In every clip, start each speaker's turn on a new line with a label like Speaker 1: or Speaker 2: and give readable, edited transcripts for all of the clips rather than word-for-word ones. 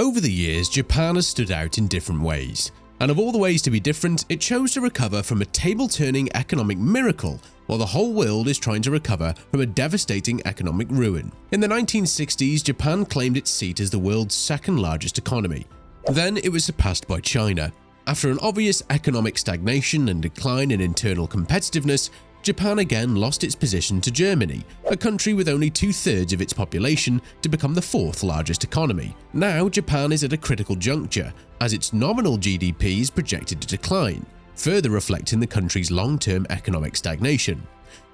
Speaker 1: Over the years, Japan has stood out in different ways. And of all the ways to be different, it chose to recover from a table-turning economic miracle, while the whole world is trying to recover from a devastating economic ruin. In the 1960s, Japan claimed its seat as the world's second largest economy. Then it was surpassed by China. After an obvious economic stagnation and decline in internal competitiveness, Japan again lost its position to Germany, a country with only 2/3 of its population, to become the fourth largest economy. Now, Japan is at a critical juncture, as its nominal GDP is projected to decline, further reflecting the country's long-term economic stagnation.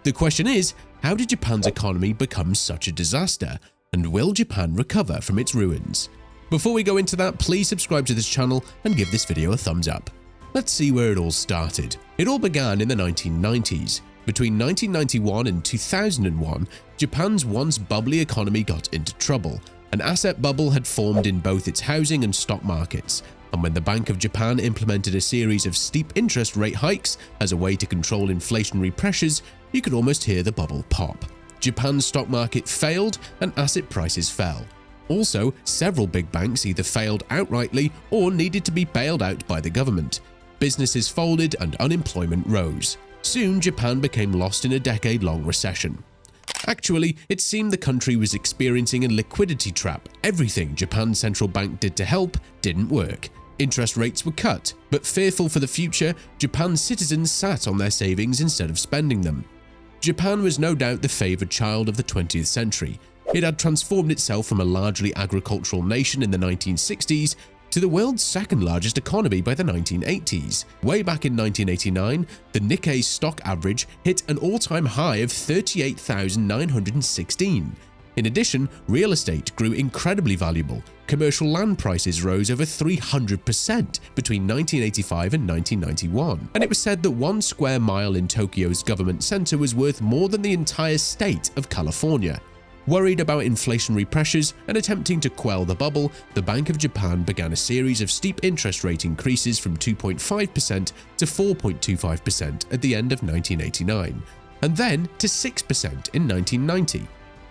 Speaker 1: The question is, how did Japan's economy become such a disaster, and will Japan recover from its ruins? Before we go into that, please subscribe to this channel and give this video a thumbs up. Let's see where it all started. It all began in the 1990s. Between 1991 and 2001, Japan's once bubbly economy got into trouble. An asset bubble had formed in both its housing and stock markets, and when the Bank of Japan implemented a series of steep interest rate hikes as a way to control inflationary pressures, you could almost hear the bubble pop. Japan's stock market failed and asset prices fell. Also, several big banks either failed outrightly or needed to be bailed out by the government. Businesses folded and unemployment rose. Soon, Japan became lost in a decade-long recession. Actually, it seemed the country was experiencing a liquidity trap. Everything Japan's central bank did to help didn't work. Interest rates were cut, but fearful for the future, Japan's citizens sat on their savings instead of spending them. Japan was no doubt the favored child of the 20th century. It had transformed itself from a largely agricultural nation in the 1960s to the world's second largest economy by the 1980s. Way back in 1989, the Nikkei stock average hit an all-time high of 38,916. In addition, real estate grew incredibly valuable. Commercial land prices rose over 300% between 1985 and 1991, and it was said that 1 square mile in Tokyo's government center was worth more than the entire state of California. Worried about inflationary pressures and attempting to quell the bubble, the Bank of Japan began a series of steep interest rate increases from 2.5% to 4.25% at the end of 1989, and then to 6% in 1990.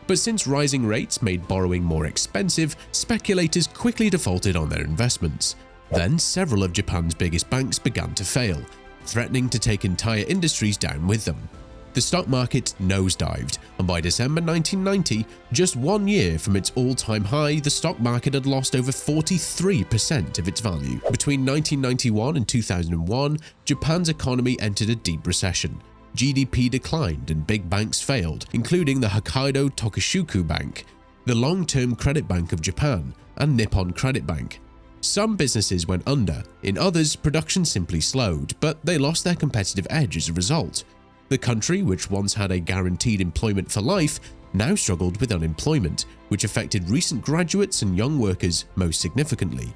Speaker 1: But since rising rates made borrowing more expensive, speculators quickly defaulted on their investments. Then several of Japan's biggest banks began to fail, threatening to take entire industries down with them. The stock market nosedived, and by December 1990, just 1 year from its all-time high, the stock market had lost over 43% of its value. Between 1991 and 2001, Japan's economy entered a deep recession. GDP declined and big banks failed, including the Hokkaido Tokushuku Bank, the long-term credit bank of Japan, and Nippon Credit Bank. Some businesses went under, in others, production simply slowed, but they lost their competitive edge as a result. The country, which once had a guaranteed employment for life, now struggled with unemployment, which affected recent graduates and young workers most significantly.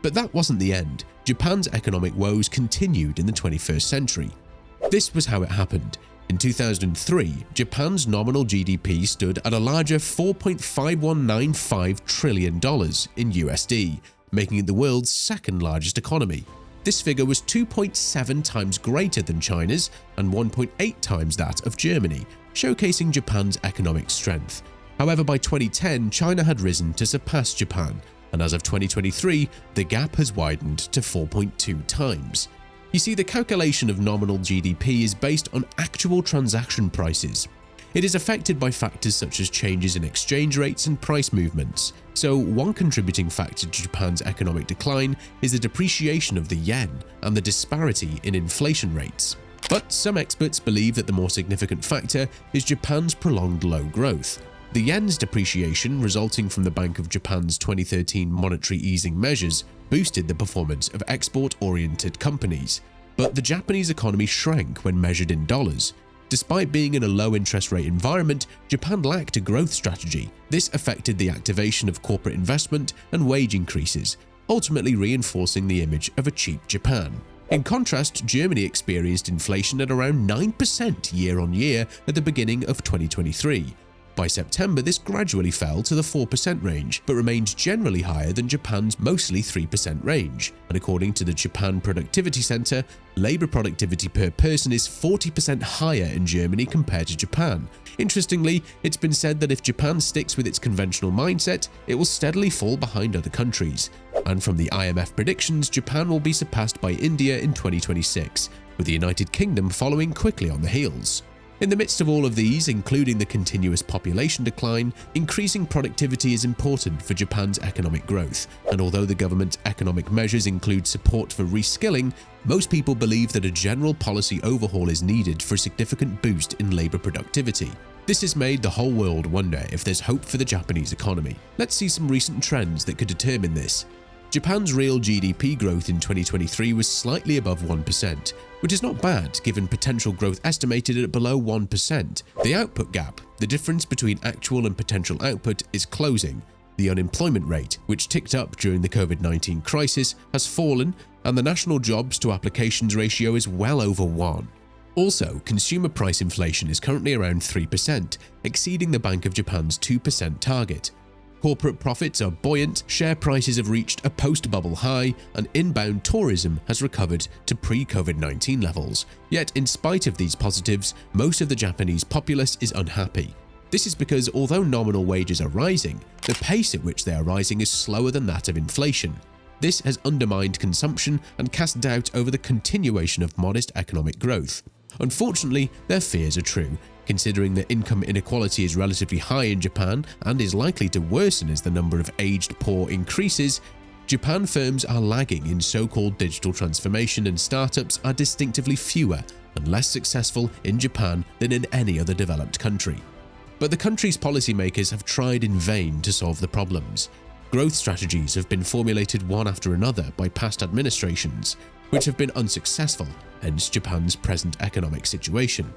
Speaker 1: But that wasn't the end. Japan's economic woes continued in the 21st century. This was how it happened. In 2003, Japan's nominal GDP stood at a larger $4.5195 trillion in USD, making it the world's second largest economy. This figure was 2.7 times greater than China's and 1.8 times that of Germany, showcasing Japan's economic strength. However, by 2010, China had risen to surpass Japan, and as of 2023, the gap has widened to 4.2 times. You see, the calculation of nominal GDP is based on actual transaction prices. It is affected by factors such as changes in exchange rates and price movements. So, one contributing factor to Japan's economic decline is the depreciation of the yen and the disparity in inflation rates. But some experts believe that the more significant factor is Japan's prolonged low growth. The yen's depreciation, resulting from the Bank of Japan's 2013 monetary easing measures, boosted the performance of export-oriented companies. But the Japanese economy shrank when measured in dollars. Despite being in a low-interest rate environment, Japan lacked a growth strategy. This affected the activation of corporate investment and wage increases, ultimately reinforcing the image of a cheap Japan. In contrast, Germany experienced inflation at around 9% year-on-year at the beginning of 2023. By September, this gradually fell to the 4% range, but remained generally higher than Japan's mostly 3% range. And according to the Japan Productivity Center, labor productivity per person is 40% higher in Germany compared to Japan. Interestingly, it's been said that if Japan sticks with its conventional mindset, it will steadily fall behind other countries. And from the IMF predictions, Japan will be surpassed by India in 2026, with the United Kingdom following quickly on the heels. In the midst of all of these, including the continuous population decline, increasing productivity is important for Japan's economic growth, and although the government's economic measures include support for reskilling, most people believe that a general policy overhaul is needed for a significant boost in labor productivity. This has made the whole world wonder if there's hope for the Japanese economy. Let's see some recent trends that could determine this. Japan's real GDP growth in 2023 was slightly above 1%, which is not bad given potential growth estimated at below 1%. The output gap, the difference between actual and potential output, is closing. The unemployment rate, which ticked up during the COVID-19 crisis, has fallen, and the national jobs to applications ratio is well over 1. Also, consumer price inflation is currently around 3%, exceeding the Bank of Japan's 2% target. Corporate profits are buoyant, share prices have reached a post-bubble high, and inbound tourism has recovered to pre-COVID-19 levels. Yet, in spite of these positives, most of the Japanese populace is unhappy. This is because although nominal wages are rising, the pace at which they are rising is slower than that of inflation. This has undermined consumption and cast doubt over the continuation of modest economic growth. Unfortunately, their fears are true. Considering that income inequality is relatively high in Japan and is likely to worsen as the number of aged poor increases, Japan firms are lagging in so-called digital transformation, and startups are distinctively fewer and less successful in Japan than in any other developed country. But the country's policymakers have tried in vain to solve the problems. Growth strategies have been formulated one after another by past administrations, which have been unsuccessful, hence Japan's present economic situation.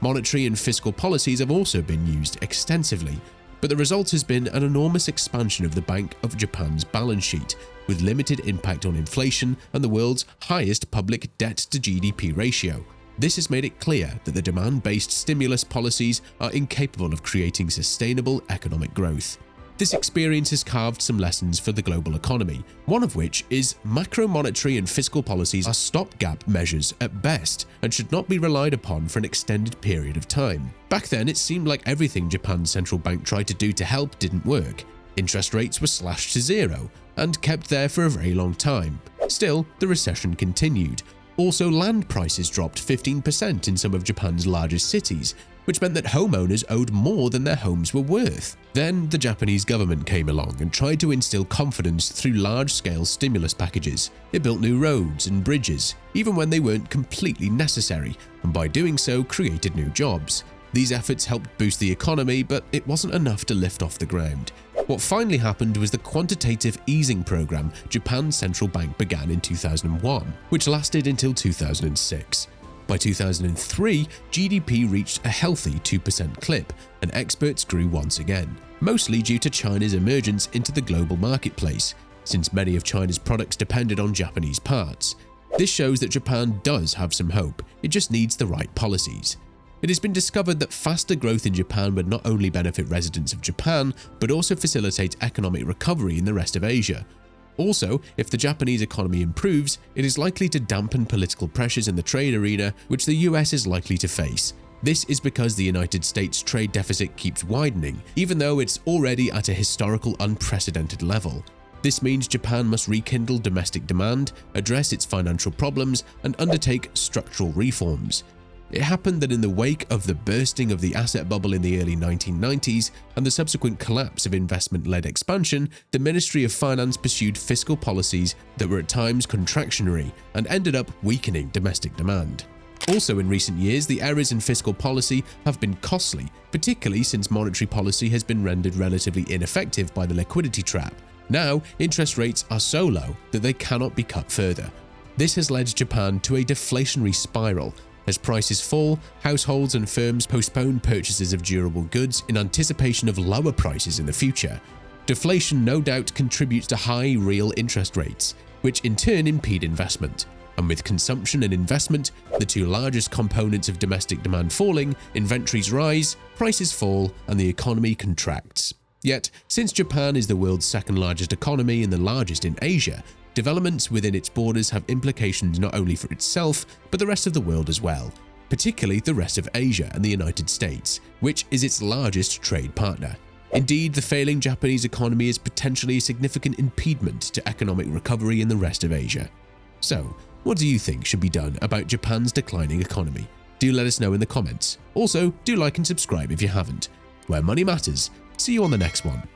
Speaker 1: Monetary and fiscal policies have also been used extensively, but the result has been an enormous expansion of the Bank of Japan's balance sheet, with limited impact on inflation and the world's highest public debt-to-GDP ratio. This has made it clear that the demand-based stimulus policies are incapable of creating sustainable economic growth. This experience has carved some lessons for the global economy, one of which is macro-monetary and fiscal policies are stopgap measures at best and should not be relied upon for an extended period of time. Back then, it seemed like everything Japan's central bank tried to do to help didn't work. Interest rates were slashed to zero and kept there for a very long time. Still, the recession continued. Also, land prices dropped 15% in some of Japan's largest cities, which meant that homeowners owed more than their homes were worth. Then the Japanese government came along and tried to instill confidence through large-scale stimulus packages. It built new roads and bridges, even when they weren't completely necessary, and by doing so created new jobs. These efforts helped boost the economy, but it wasn't enough to lift off the ground. What finally happened was the quantitative easing program Japan's central bank began in 2001, which lasted until 2006. By 2003, GDP reached a healthy 2% clip, and exports grew once again, mostly due to China's emergence into the global marketplace, since many of China's products depended on Japanese parts. This shows that Japan does have some hope, it just needs the right policies. It has been discovered that faster growth in Japan would not only benefit residents of Japan, but also facilitate economic recovery in the rest of Asia. Also, if the Japanese economy improves, it is likely to dampen political pressures in the trade arena, which the US is likely to face. This is because the United States' trade deficit keeps widening, even though it's already at a historical unprecedented level. This means Japan must rekindle domestic demand, address its financial problems, and undertake structural reforms. It happened that in the wake of the bursting of the asset bubble in the early 1990s and the subsequent collapse of investment-led expansion, the Ministry of Finance pursued fiscal policies that were at times contractionary and ended up weakening domestic demand. Also in recent years, the errors in fiscal policy have been costly, particularly since monetary policy has been rendered relatively ineffective by the liquidity trap. Now, interest rates are so low that they cannot be cut further. This has led Japan to a deflationary spiral. As prices fall, households and firms postpone purchases of durable goods in anticipation of lower prices in the future. Deflation no doubt contributes to high real interest rates, which in turn impede investment. And with consumption and investment, the two largest components of domestic demand falling, inventories rise, prices fall, and the economy contracts. Yet, since Japan is the world's second largest economy and the largest in Asia, developments within its borders have implications not only for itself, but the rest of the world as well, particularly the rest of Asia and the United States, which is its largest trade partner. Indeed, the failing Japanese economy is potentially a significant impediment to economic recovery in the rest of Asia. So, what do you think should be done about Japan's declining economy? Do let us know in the comments. Also, do like and subscribe if you haven't. Where money matters. See you on the next one.